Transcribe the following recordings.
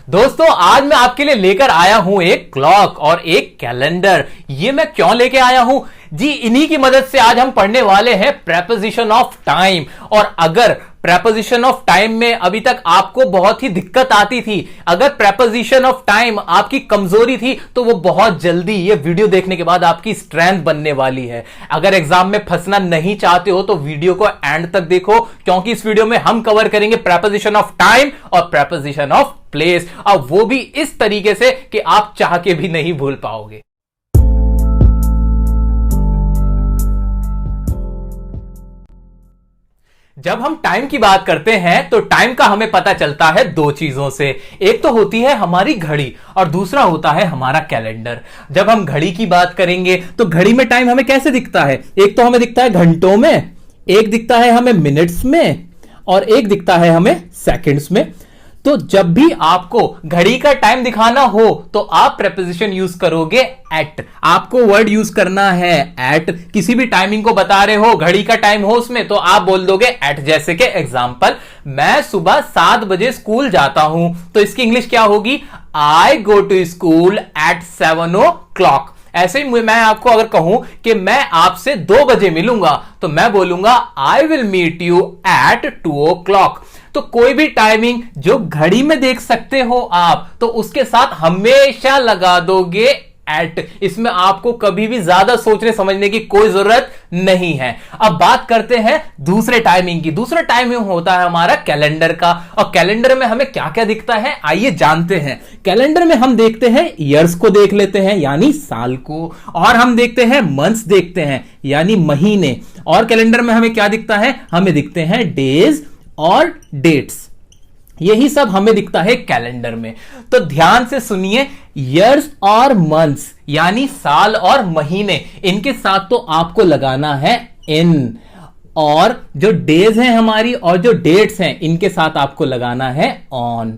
दोस्तों आज मैं आपके लिए लेकर आया हूं एक क्लॉक और एक कैलेंडर। ये मैं क्यों लेके आया हूं जी, इन्हीं की मदद से आज हम पढ़ने वाले हैं प्रेपोजिशन ऑफ टाइम। और अगर प्रेपोजिशन ऑफ टाइम में अभी तक आपको बहुत ही दिक्कत आती थी, अगर प्रेपोजिशन ऑफ टाइम आपकी कमजोरी थी, तो वो बहुत जल्दी ये वीडियो देखने के बाद आपकी स्ट्रेंथ बनने वाली है। अगर एग्जाम में फंसना नहीं चाहते हो तो वीडियो को एंड तक देखो, क्योंकि इस वीडियो में हम कवर करेंगे प्रेपोजिशन ऑफ टाइम और प्रेपोजिशन ऑफ प्लेस, और वो भी इस तरीके से कि आप चाह के भी नहीं भूल पाओगे। जब हम टाइम की बात करते हैं तो टाइम का हमें पता चलता है दो चीजों से, एक तो होती है हमारी घड़ी और दूसरा होता है हमारा कैलेंडर। जब हम घड़ी की बात करेंगे तो घड़ी में टाइम हमें कैसे दिखता है? एक तो हमें दिखता है घंटों में, एक दिखता है हमें मिनट्स में और एक दिखता है हमें सेकंड्स में। तो जब भी आपको घड़ी का टाइम दिखाना हो तो आप प्रेपोजिशन यूज करोगे एट। आपको वर्ड यूज करना है एट। किसी भी टाइमिंग को बता रहे हो, घड़ी का टाइम हो उसमें, तो आप बोल दोगे एट। जैसे कि एग्जांपल, मैं सुबह 7 बजे स्कूल जाता हूं, तो इसकी इंग्लिश क्या होगी? I go to school at 7 o'clock। ऐसे ही मैं आपको अगर कहूं कि मैं आपसे 2 बजे मिलूंगा, तो मैं बोलूंगा I will meet you at 2 o'clock। तो कोई भी टाइमिंग जो घड़ी में देख सकते हो आप, तो उसके साथ हमेशा लगा दोगे एट। इसमें आपको कभी भी ज्यादा सोचने समझने की कोई जरूरत नहीं है। अब बात करते हैं दूसरे टाइमिंग की। दूसरा टाइमिंग होता है हमारा कैलेंडर का, और कैलेंडर में हमें क्या क्या दिखता है आइए जानते हैं। कैलेंडर में हम देखते हैं ईयर्स को देख लेते हैं, यानी साल को, और हम देखते हैं मंथ्स देखते हैं यानी महीने। और कैलेंडर में हमें क्या दिखता है? हमें दिखते हैं डेज और डेट्स। यही सब हमें दिखता है कैलेंडर में। तो ध्यान से सुनिए, ईयर्स और मंथ्स यानी साल और महीने, इनके साथ तो आपको लगाना है इन, और जो डेज हैं हमारी और जो डेट्स हैं, इनके साथ आपको लगाना है ऑन।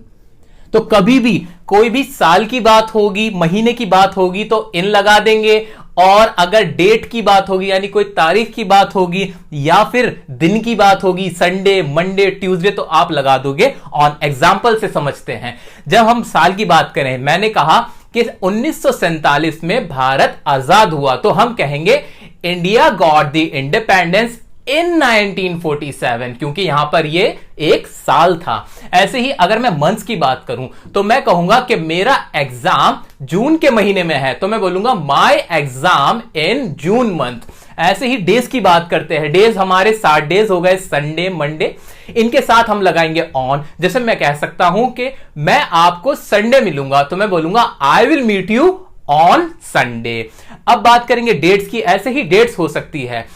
तो कभी भी कोई भी साल की बात होगी, महीने की बात होगी तो इन लगा देंगे, और अगर डेट की बात होगी यानी कोई तारीख की बात होगी या फिर दिन की बात होगी, संडे, मंडे, ट्यूसडे, तो आप लगा दोगे ऑन। एग्जाम्पल से समझते हैं। जब हम साल की बात करें, मैंने कहा कि 1947 में भारत आजाद हुआ, तो हम कहेंगे India got the independence in 1947, क्योंकि यहां पर ये एक साल था। ऐसे ही अगर मैं मंथ्स की बात करूं तो मैं कहूंगा कि मेरा एग्जाम जून के महीने में है, तो मैं बोलूंगा my exam in June month. ऐसे ही डेज की बात करते हैं। डेज हमारे 7 डेज हो गए, संडे, मंडे, इनके साथ हम लगाएंगे ऑन। जैसे मैं कह सकता हूं कि मैं आपको संडे मिलूंगा, तो मैं बोलूंगा I will meet you on Sunday. अब बात करेंगे डेट्स की। ऐसे ही डेट्स हो सकती है,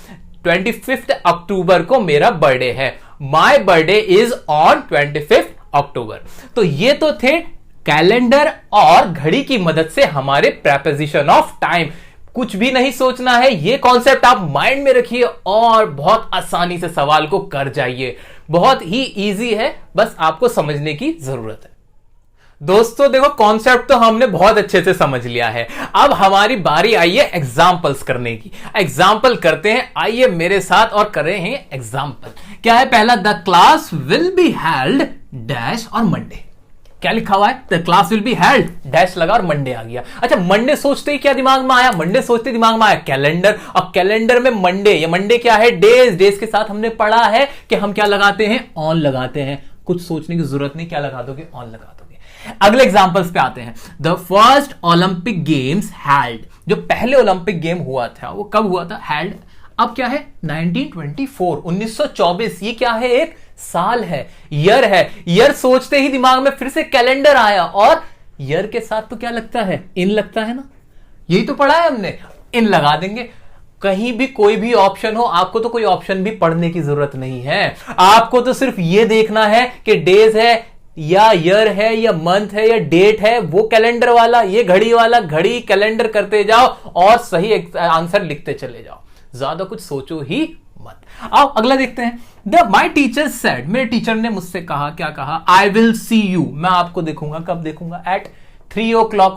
25 अक्टूबर को मेरा बर्थडे है, माय बर्थडे इज ऑन 25 अक्टूबर। तो ये तो थे कैलेंडर और घड़ी की मदद से हमारे प्रेपोजिशन ऑफ टाइम। कुछ भी नहीं सोचना है, ये कॉन्सेप्ट आप माइंड में रखिए और बहुत आसानी से सवाल को कर जाइए। बहुत ही इजी है, बस आपको समझने की जरूरत है। दोस्तों देखो, कॉन्सेप्ट तो हमने बहुत अच्छे से समझ लिया है। अब हमारी बारी आई है एग्जाम्पल्स करने की। एग्जाम्पल करते हैं, आइए मेरे साथ और कर रहे हैं एग्जाम्पल। क्या है पहला? The class will be held dash और मंडे। क्या लिखा हुआ है? The class will be held, dash लगा और मंडे आ गया। अच्छा, मंडे सोचते ही क्या दिमाग में आया? मंडे सोचते दिमाग में आया कैलेंडर, और कैलेंडर में मंडे, ये मंडे क्या है? डेज। डेज के साथ हमने पढ़ा है कि हम क्या लगाते हैं? ऑन लगाते हैं। कुछ सोचने की जरूरत नहीं, क्या लगा दोगे? ऑन लगा दोगे। अगले एग्जांपल्स पे आते हैं। The first Olympic games held, जो पहले ओलंपिक गेम हुआ था वो कब हुआ था? हेल्ड। अब क्या है? 1924, 1924। ये क्या है? एक साल है, ईयर है। ईयर सोचते ही दिमाग में फिर से कैलेंडर आया, और ईयर के साथ तो क्या लगता है? इन लगता है ना, यही तो पढ़ा है हमने, इन लगा देंगे। कहीं भी कोई भी ऑप्शन हो, आपको तो कोई ऑप्शन भी पढ़ने की जरूरत नहीं है। आपको तो सिर्फ ये देखना है कि डेज है या ईयर है या मंथ है या डेट है, वो कैलेंडर वाला, ये घड़ी वाला। घड़ी कैलेंडर करते जाओ और सही आंसर लिखते चले जाओ, ज्यादा कुछ सोचो ही मत। आओ अगला देखते हैं। द माई टीचर सेड, मेरे टीचर ने मुझसे कहा, क्या कहा? आई विल सी यू, मैं आपको देखूंगा। कब देखूंगा? Eight 3 o'clock।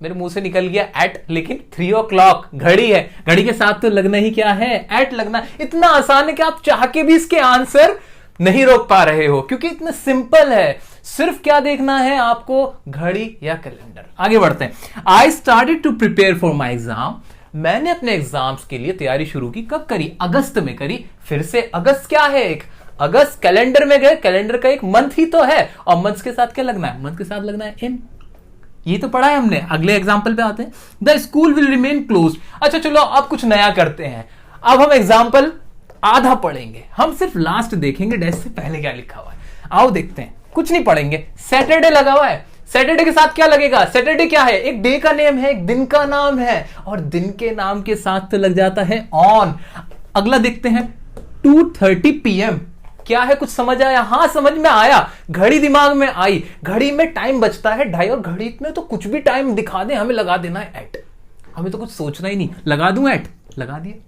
मेरे मुंह से निकल गया एट, लेकिन 3 o'clock घड़ी है, घड़ी के साथ तो लगना ही क्या है? एट लगना। इतना आसान है कि आप चाह के भी इसके आंसर नहीं रोक पा रहे हो क्योंकि इतना सिंपल है। सिर्फ क्या देखना है आपको, घड़ी या कैलेंडर। आगे बढ़ते हैं। I started to prepare for my exam. मैंने अपने एग्जाम्स के लिए तैयारी शुरू की। कब करी? अगस्त में करी। फिर से अगस्त क्या है, एक अगस्त कैलेंडर में गए, कैलेंडर का एक मंथ ही तो है, और मंथ के साथ क्या लगना है, मंथ के साथ लगना है इन। ये तो पढ़ा है हमने। अगले एग्जाम्पल पे आते हैं। The school will remain close. अच्छा चलो अब कुछ नया करते हैं। अब हम एग्जाम्पल आधा पढ़ेंगे, हम सिर्फ लास्ट देखेंगे डैश से पहले क्या लिखा हुआ है। आओ देखते हैं। कुछ नहीं पढ़ेंगे। सैटरडे लगा हुआ है, सैटरडे के साथ क्या लगेगा? सैटरडे क्या है? एक डे का नेम है, एक दिन का नाम है, और दिन के नाम के साथ तो लग जाता है ऑन। अगला देखते हैं। 2:30 PM क्या है? कुछ समझ आया? हाँ समझ में आया। घड़ी दिमाग में आई। घड़ी में टाइम बचता है 2:30, और घड़ी में तो कुछ भी टाइम दिखा दे, हमें लगा देना है एट। हमें तो कुछ सोचना ही नहीं, लगा दूं एट, लगा दिए।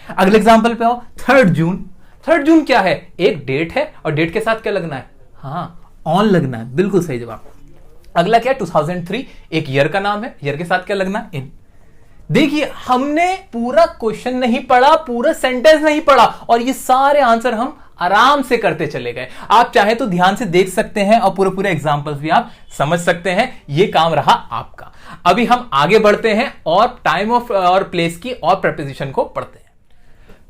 अगले एग्जांपल पे आओ। 3 जून। 3 जून क्या है? एक डेट है, और डेट के साथ क्या लगना है? हाँ ऑन लगना है। बिल्कुल सही जवाब। अगला क्या है? 2003। एक ईयर का नाम है, ईयर के साथ क्या लगना है? इन। देखिए हमने पूरा क्वेश्चन नहीं पढ़ा, पूरा सेंटेंस नहीं पढ़ा, और ये सारे आंसर हम आराम से करते चले गए। आप चाहे तो ध्यान से देख सकते हैं और पूरे पूरे एग्जांपल्स भी आप समझ सकते हैं। ये काम रहा आपका। अभी हम आगे बढ़ते हैं और टाइम ऑफ और प्लेस की और प्रेपोजिशन को पढ़ते हैं।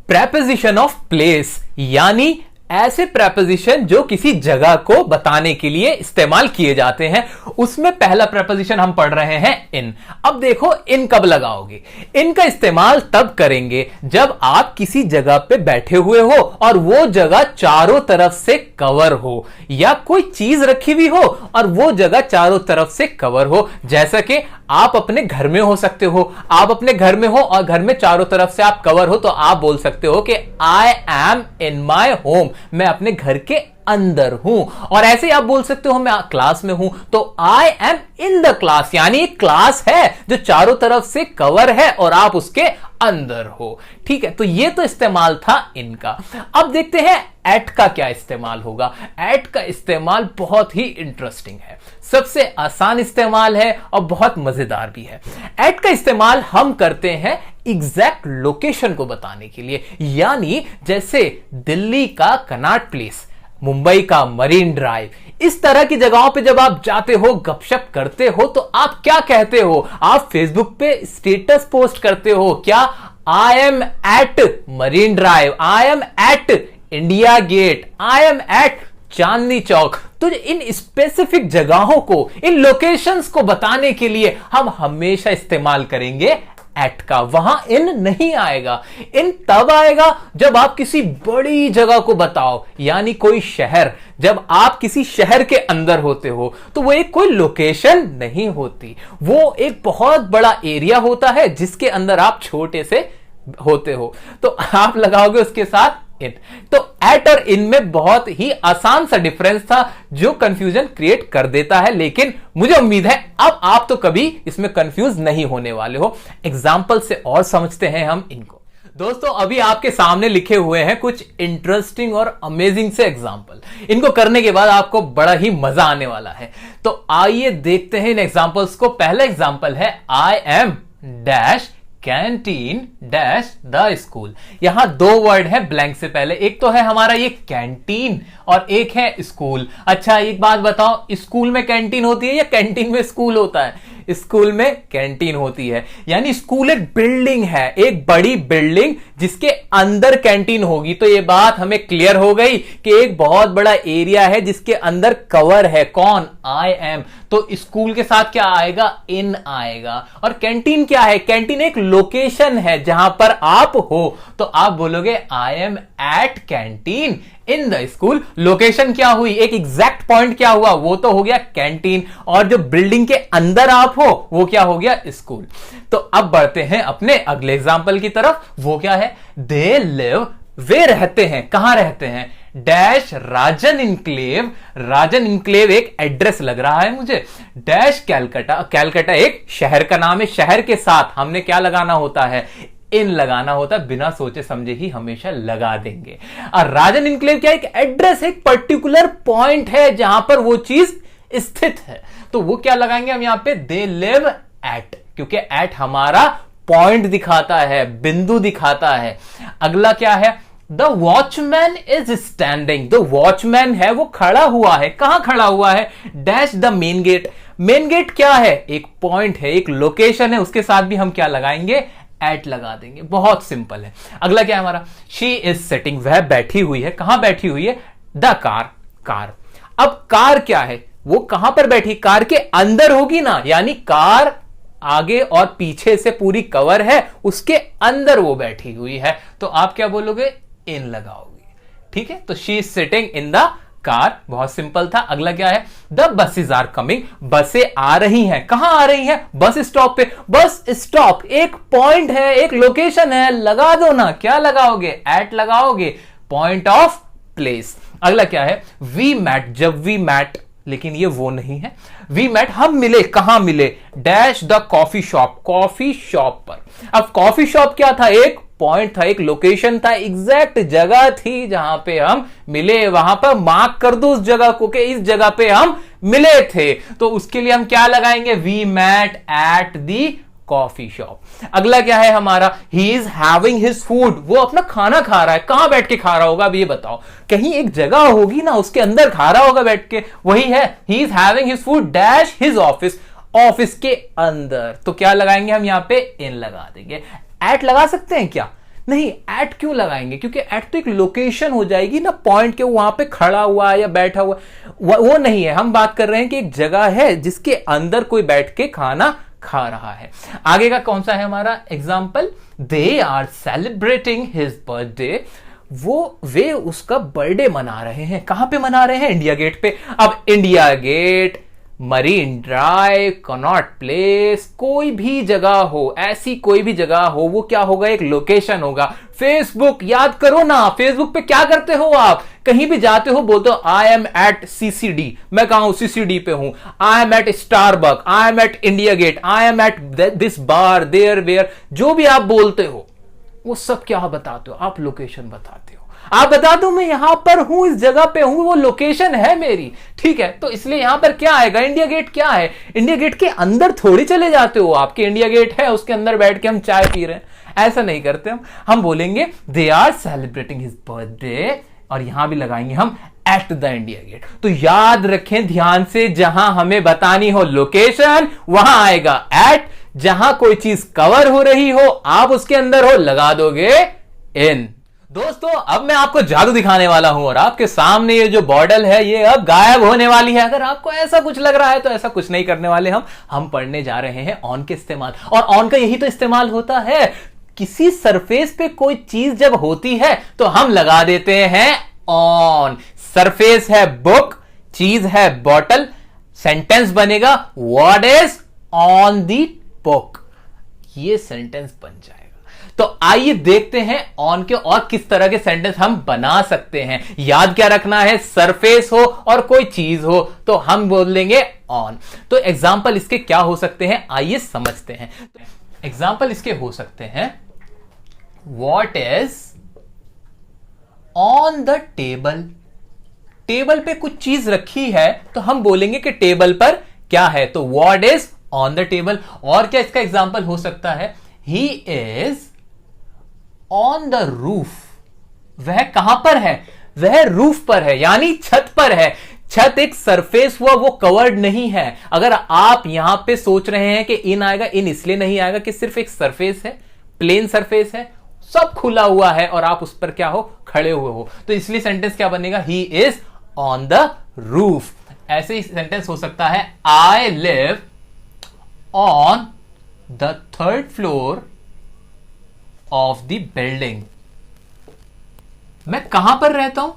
प्रेपोजिशन ऑफ प्लेस यानी ऐसे प्रेपोजिशन जो किसी जगह को बताने के लिए इस्तेमाल किए जाते हैं। उसमें पहला प्रेपोजिशन हम पढ़ रहे हैं इन। अब देखो इन कब लगाओगे? इनका इस्तेमाल तब करेंगे जब आप किसी जगह पे बैठे हुए हो और वो जगह चारों तरफ से कवर हो, या कोई चीज रखी हुई हो और वो जगह चारों तरफ से कवर हो। जैसा कि आप अपने घर में हो सकते हो, आप अपने घर में हो और घर में चारों तरफ से आप कवर हो, तो आप बोल सकते हो कि I am in my home, मैं अपने घर के अंदर हूं। और ऐसे ही आप बोल सकते हो मैं क्लास में हूं, तो I am in the class, यानी एक क्लास है जो चारों तरफ से कवर है और आप उसके अंदर हो। ठीक है, तो ये तो इस्तेमाल था इनका। अब देखते हैं एट का क्या इस्तेमाल होगा। एट का इस्तेमाल बहुत ही इंटरेस्टिंग है, सबसे आसान इस्तेमाल है और बहुत मजेदार भी है। एट का इस्तेमाल हम करते हैं एग्जैक्ट लोकेशन को बताने के लिए, यानी जैसे दिल्ली का कनॉट प्लेस, मुंबई का मरीन ड्राइव, इस तरह की जगहों पे जब आप जाते हो, गपशप करते हो, तो आप क्या कहते हो? आप फेसबुक पे स्टेटस पोस्ट करते हो क्या? I am at Marine Drive, I am at India gate, I am at Chandni Chowk. तो इन स्पेसिफिक जगहों को, इन लोकेशंस को बताने के लिए हम हमेशा इस्तेमाल करेंगे एट का। वहां इन नहीं आएगा। इन तब आएगा जब आप किसी बड़ी जगह को बताओ, यानी कोई शहर। जब आप किसी शहर के अंदर होते हो तो वो एक कोई लोकेशन नहीं होती, वो एक बहुत बड़ा एरिया होता है जिसके अंदर आप छोटे से होते हो। तो आप लगाओगे उसके साथ इन। तो एट और इन में बहुत ही आसान सा डिफरेंस था जो कंफ्यूजन क्रिएट कर देता है, लेकिन मुझे उम्मीद है अब आप तो कभी इसमें कंफ्यूज नहीं होने वाले हो। एग्जाम्पल से और समझते हैं हम इनको। दोस्तों अभी आपके सामने लिखे हुए हैं कुछ इंटरेस्टिंग और अमेजिंग से एग्जाम्पल। इनको करने के बाद आपको बड़ा ही मजा आने वाला है। तो आइए देखते हैं इन एग्जाम्पल्स को। पहला एग्जाम्पल है I am dash canteen dash the school. यहां दो वर्ड है ब्लैंक से पहले, एक तो है हमारा ये कैंटीन और एक है स्कूल। अच्छा एक बात बताओ, स्कूल में कैंटीन होती है या कैंटीन में स्कूल होता है? स्कूल में कैंटीन होती है, यानी स्कूल एक बिल्डिंग है, एक बड़ी बिल्डिंग जिसके अंदर कैंटीन होगी। तो ये बात हमें क्लियर हो गई कि एक बहुत बड़ा एरिया है जिसके अंदर कवर है। कौन? I am. तो स्कूल के साथ क्या आएगा? इन आएगा। और कैंटीन क्या है? कैंटीन एक लोकेशन है जहां पर आप हो, तो आप बोलोगे I am at canteen in the school. Location क्या हुई? एक एग्जैक्ट पॉइंट क्या हुआ? वो तो हो गया कैंटीन, और जो बिल्डिंग के अंदर आप हो वो क्या हो गया? स्कूल। तो अब बढ़ते हैं अपने अगले एग्जाम्पल की तरफ। वो क्या है? दे लिव, वे रहते हैं। कहां रहते हैं? डैश राजन इनक्लेव। राजन इनक्लेव एक एड्रेस लग रहा है मुझे। डैश कैलकाटा, कैलकाटा एक शहर का नाम है। शहर के साथ हमने क्या लगाना होता है? इन लगाना होता है। बिना सोचे समझे ही हमेशा लगा देंगे। और राजन इनक्लेव क्या? एक एड्रेस, एक पर्टिकुलर पॉइंट है जहां पर वो चीज स्थित है। तो वो क्या लगाएंगे हम यहां पे? दे लिव एट, क्योंकि एट हमारा पॉइंट दिखाता है, बिंदु दिखाता है। अगला क्या है? The watchman is standing, the watchman है वो खड़ा हुआ है। कहां खड़ा हुआ है? Dash the main gate. Main gate क्या है? एक पॉइंट है, एक लोकेशन है, उसके साथ भी हम क्या लगाएंगे? एट लगा देंगे। बहुत सिंपल है। अगला क्या है हमारा? शी इज सिटिंग, वह बैठी हुई है। कहां बैठी हुई है? The car, car. अब कार क्या है? वो कहां पर बैठी? कार के अंदर होगी ना, यानी कार आगे और पीछे से पूरी कवर है, उसके अंदर वो बैठी हुई है, तो आप क्या बोलोगे? इन लगाओगे। ठीक है, तो she is sitting in the car. बहुत सिंपल था। अगला क्या है? द बसेज आर कमिंग, बसें आ रही हैं। कहां आ रही हैं? बस स्टॉप पे। बस स्टॉप एक पॉइंट है, एक लोकेशन है, लगा दो ना। क्या लगाओगे? एट लगाओगे, पॉइंट ऑफ प्लेस। अगला क्या है? वी मैट, जब वी मैट, लेकिन ये वो नहीं है। वी मैट, हम मिले। कहां मिले? Dash the coffee shop, coffee shop पर। अब कॉफी शॉप क्या था? एक पॉइंट था, एक लोकेशन था, एग्जैक्ट जगह थी जहां पे हम मिले। वहां पर मार्क कर दो उस जगह को कि इस जगह पे हम मिले थे, तो उसके लिए हम क्या लगाएंगे? We met at the coffee shop. अगला क्या है हमारा? He is having his food, वो अपना खाना खा रहा है। कहां बैठ के खा रहा होगा? अब ये बताओ। कहीं एक जगह होगी ना, उसके अंदर खा रहा होगा बैठ के, वही है। ही is having his food dash his office, office के अंदर। तो क्या लगाएंगे हम? यहां पे इन लगा देंगे। एट लगा सकते हैं क्या? नहीं। एट क्यों लगाएंगे? क्योंकि एट तो एक लोकेशन हो जाएगी ना, पॉइंट के वहां पे खड़ा हुआ है या बैठा हुआ, वो नहीं है। हम बात कर रहे हैं कि एक जगह है जिसके अंदर कोई बैठ के खाना खा रहा है। आगे का कौन सा है हमारा example? They are celebrating his birthday, वे उसका बर्थडे मना रहे हैं। कहां पे मना रहे हैं? इंडिया गेट पे। अब India gate, Marine Drive, Connaught Place, कोई भी जगह हो, ऐसी कोई भी जगह हो, वो क्या होगा? एक लोकेशन होगा। फेसबुक, याद करो ना, फेसबुक पे क्या करते हो आप? कहीं भी जाते हो, बोलते हो आई एम एट सीसीडी, मैं कहां हूं? सीसीडी पे हूं। I am at Starbuck, I am at India gate, I am at this bar, there where, जो भी आप बोलते हो वो सब क्या बताते हो? आप लोकेशन बताते हो। आप बता दो मैं यहां पर हूं, इस जगह पे हूं, वो लोकेशन है मेरी। ठीक है, तो इसलिए यहां पर क्या आएगा? इंडिया गेट क्या है? इंडिया गेट के अंदर थोड़ी चले जाते हो आपके इंडिया गेट है, उसके अंदर बैठ के हम चाय पी रहे हैं, ऐसा नहीं करते हम बोलेंगे they are celebrating his birthday, और यहां भी लगाएंगे हम एट द इंडिया गेट। तो याद रखें ध्यान से, जहां हमें बतानी हो लोकेशन, वहां आएगा एट। जहां कोई चीज कवर हो रही हो, आप उसके अंदर हो, लगा दोगे इन। दोस्तों, अब मैं आपको जादू दिखाने वाला हूं और आपके सामने ये जो बॉटल है ये अब गायब होने वाली है। अगर आपको ऐसा कुछ लग रहा है तो ऐसा कुछ नहीं करने वाले हम पढ़ने जा रहे हैं ऑन के इस्तेमाल। और ऑन का यही तो इस्तेमाल होता है, किसी सरफेस पे कोई चीज जब होती है तो हम लगा देते हैं ऑन। सरफेस है बुक, चीज है बॉटल, सेंटेंस बनेगा what is on the book, ये सेंटेंस बन जाएगा। तो आइए देखते हैं ऑन के और किस तरह के सेंटेंस हम बना सकते हैं। याद क्या रखना है? सरफेस हो और कोई चीज हो तो हम बोल देंगे ऑन। तो एग्जाम्पल इसके क्या हो सकते हैं, आइए समझते हैं। एग्जाम्पल इसके हो सकते हैं what is on the table. Table पे कुछ चीज रखी है तो हम बोलेंगे कि टेबल पर क्या है, तो what is on the table. और क्या इसका एग्जाम्पल हो सकता है? He is on the roof, वह कहां पर है? वह रूफ पर है, यानी छत पर है। छत एक सरफेस हुआ, वो कवर्ड नहीं है। अगर आप यहां पे सोच रहे हैं कि इन आएगा, इन इसलिए नहीं आएगा कि सिर्फ एक सरफेस है, प्लेन सरफेस है, सब खुला हुआ है और आप उस पर क्या हो? खड़े हुए हो, तो इसलिए सेंटेंस क्या बनेगा? He is on the roof. ऐसे ही सेंटेंस हो सकता है I live on the third floor of the building. मैं कहां पर रहता हूं?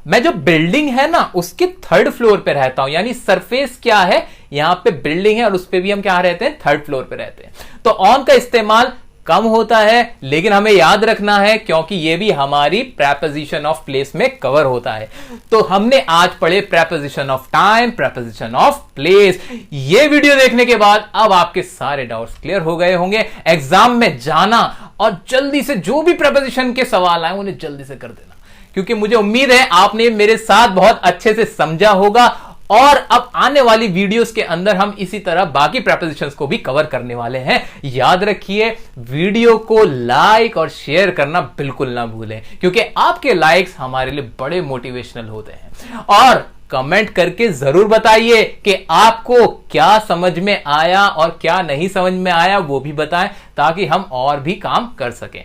मैं जो बिल्डिंग है ना उसके थर्ड फ्लोर पे रहता हूं, यानी सरफेस क्या है? यहां पे बिल्डिंग है और उस पे भी हम क्या रहते हैं? थर्ड फ्लोर पे रहते हैं। तो ऑन का इस्तेमाल कम होता है, लेकिन हमें याद रखना है क्योंकि यह भी हमारी प्रेपोजिशन ऑफ प्लेस में कवर होता है। तो हमने आज पढ़े preposition of time, preposition of place. ये वीडियो देखने के बाद अब आपके सारे डाउट्स क्लियर हो गए होंगे। एग्जाम में जाना और जल्दी से जो भी प्रेपोजिशन के सवाल आए उन्हें जल्दी से कर देना, क्योंकि मुझे उम्मीद है आपने मेरे साथ बहुत अच्छे से समझा होगा और अब आने वाली वीडियोस के अंदर हम इसी तरह बाकी प्रेपोजिशंस को भी कवर करने वाले हैं। याद रखिए, वीडियो को लाइक और शेयर करना बिल्कुल ना भूलें, क्योंकि आपके लाइक्स हमारे लिए बड़े मोटिवेशनल होते हैं। और कमेंट करके जरूर बताइए कि आपको क्या समझ में आया और क्या नहीं समझ में आया, वो भी बताएं, ताकि हम और भी काम कर सकें।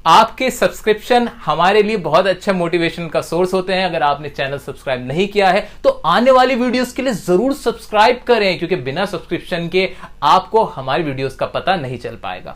आपके सब्सक्रिप्शन हमारे लिए बहुत अच्छा मोटिवेशन का सोर्स होते हैं। अगर आपने चैनल सब्सक्राइब नहीं किया है तो आने वाली वीडियोस के लिए जरूर सब्सक्राइब करें, क्योंकि बिना सब्सक्रिप्शन के आपको हमारी वीडियोस का पता नहीं चल पाएगा।